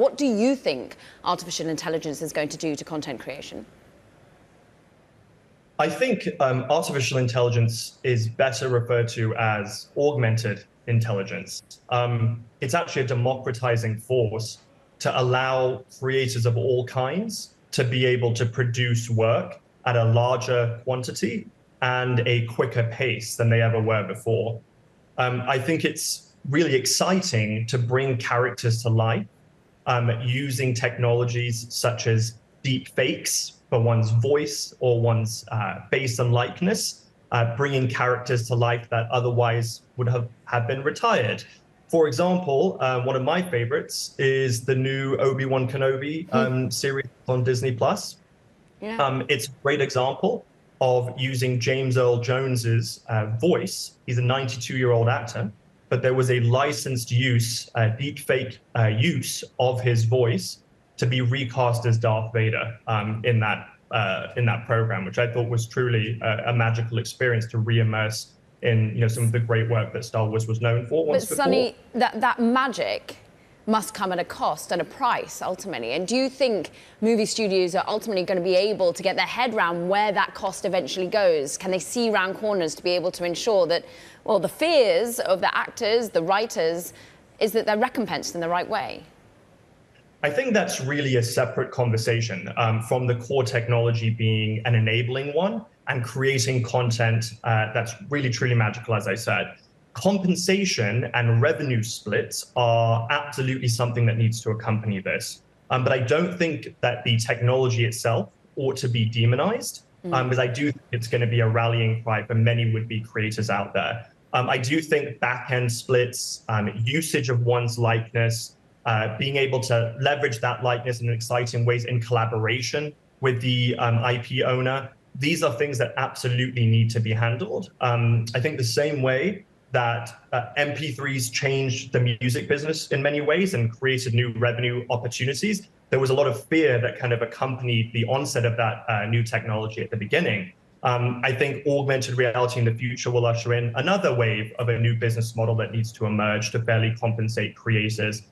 What do you think artificial intelligence is going to do to content creation? I think artificial intelligence is better referred to as augmented intelligence. It's actually a democratizing force to allow creators of all kinds to be able to produce work at a larger quantity and a quicker pace than they ever were before. I think it's really exciting to bring characters to life using technologies such as deep fakes for one's voice or one's face and likeness, bringing characters to life that otherwise would have been retired. For example, one of my favorites is the new Obi-Wan Kenobi series on Disney+. Yeah. It's a great example of using James Earl Jones's voice. He's a 92-year-old actor, but there was a licensed use, deep fake use of his voice to be recast as Darth Vader in that program, which I thought was truly a magical experience to re-immerse in some of the great work that Star Wars was known for once before. But Sonny, that magic must come at a cost and a price ultimately. And do you think movie studios are ultimately going to be able to get their head around where that cost eventually goes? Can they see round corners to be able to ensure that, well, the fears of the actors, the writers, is that they're recompensed in the right way? I think that's really a separate conversation from the core technology being an enabling one and creating content that's really, truly magical, as I said. Compensation and revenue splits are absolutely something that needs to accompany this. But I don't think that the technology itself ought to be demonized, because I do think it's going to be a rallying cry for many would-be creators out there. I do think back-end splits, usage of one's likeness, being able to leverage that likeness in exciting ways in collaboration with the IP owner, these are things that absolutely need to be handled. I think the same way that MP3s changed the music business in many ways and created new revenue opportunities, there was a lot of fear that kind of accompanied the onset of that new technology at the beginning. I think augmented reality in the future will usher in another wave of a new business model that needs to emerge to fairly compensate creators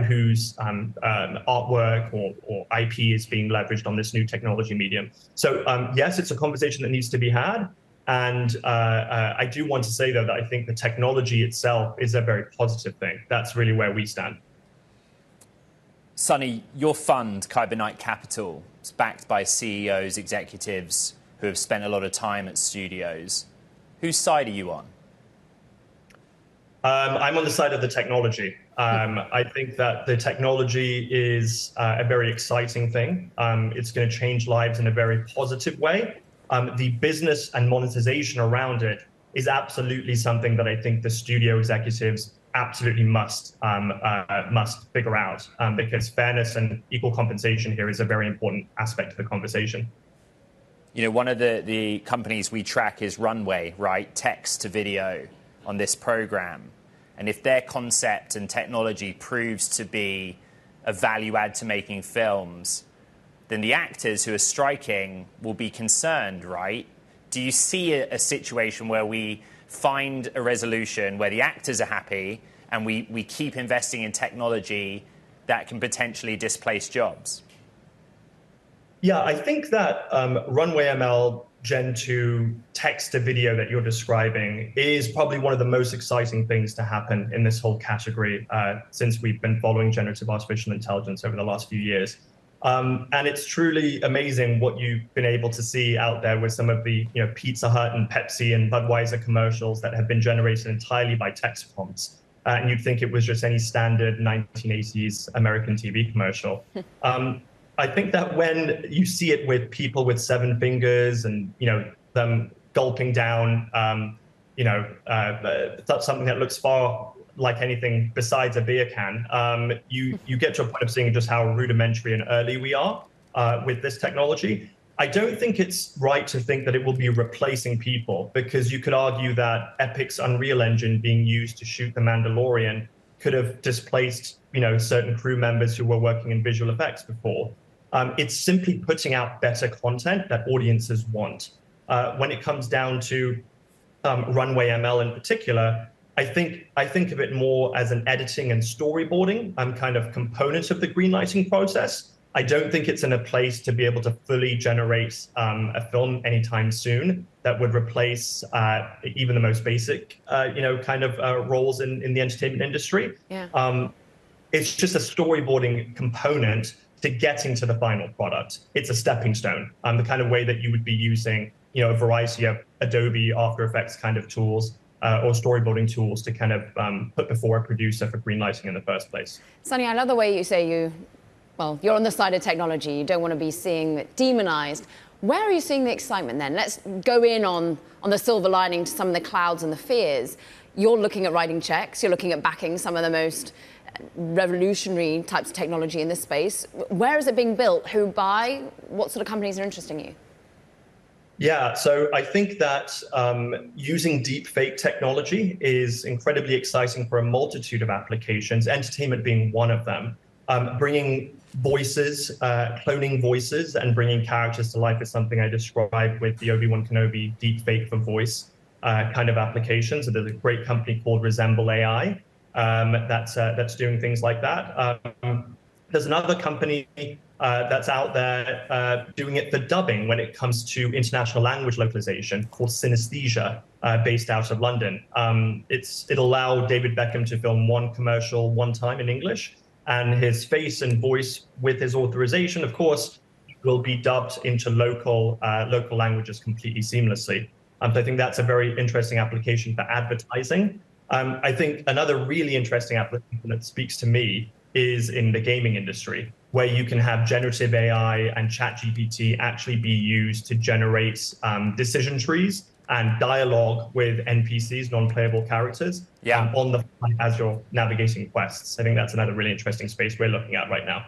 whose artwork or IP is being leveraged on this new technology medium. So yes, it's a conversation that needs to be had. And I do want to say, though, that I think the technology itself is a very positive thing. That's really where we stand. Sonny, your fund, Kyber Capital, is backed by CEOs, executives who have spent a lot of time at studios. Whose side are you on? I'm on the side of the technology. I think that the technology is a very exciting thing. It's going to change lives in a very positive way. The business and monetization around it is absolutely something that I think the studio executives absolutely must figure out, because fairness and equal compensation here is a very important aspect of the conversation. You know, one of the companies we track is Runway, right? Text to video on this program. And if their concept and technology proves to be a value add to making films, then the actors who are striking will be concerned, right? Do you see a situation where we find a resolution where the actors are happy and we keep investing in technology that can potentially displace jobs? Yeah, I think that Runway ML Gen 2 text to video that you're describing is probably one of the most exciting things to happen in this whole category since we've been following generative artificial intelligence over the last few years. And it's truly amazing what you've been able to see out there with some of the Pizza Hut and Pepsi and Budweiser commercials that have been generated entirely by text prompts. And you'd think it was just any standard 1980s American TV commercial. I think that when you see it with people with 7 fingers and them gulping down, that's something that looks far like anything besides a beer can, you get to a point of seeing just how rudimentary and early we are with this technology. I don't think it's right to think that it will be replacing people, because you could argue that Epic's Unreal Engine being used to shoot The Mandalorian could have displaced certain crew members who were working in visual effects before. It's simply putting out better content that audiences want. When it comes down to Runway ML in particular, I think of it more as an editing and storyboarding kind of component of the greenlighting process. I don't think it's in a place to be able to fully generate a film anytime soon that would replace even the most basic, kind of roles in the entertainment industry. Yeah. It's just a storyboarding component to getting to the final product. It's a stepping stone, the kind of way that you would be using, a variety of Adobe After Effects kind of tools or storyboarding tools to kind of put before a producer for greenlighting in the first place. Sunny, I love the way you say you're on the side of technology. You don't want to be seeing it demonized. Where are you seeing the excitement then? Let's go in on the silver lining to some of the clouds and the fears. You're looking at writing checks. You're looking at backing some of the most revolutionary types of technology in this space. Where is it being built? Who buy? What sort of companies are interesting you? Yeah, so I think that using deepfake technology is incredibly exciting for a multitude of applications, entertainment being one of them. Bringing voices, cloning voices, and bringing characters to life is something I described with the Obi-Wan Kenobi deepfake for voice kind of application. So there's a great company called Resemble AI that's doing things like that. There's another company that's out there doing it for dubbing when it comes to international language localization called Synesthesia, based out of London. It'll allow David Beckham to film one commercial one time in English, and his face and voice, with his authorization, of course, will be dubbed into local languages completely seamlessly. So I think that's a very interesting application for advertising. I think another really interesting application that speaks to me is in the gaming industry, where you can have generative AI and ChatGPT actually be used to generate decision trees and dialogue with NPCs, non-playable characters, on the fly as you're navigating quests. I think that's another really interesting space we're looking at right now.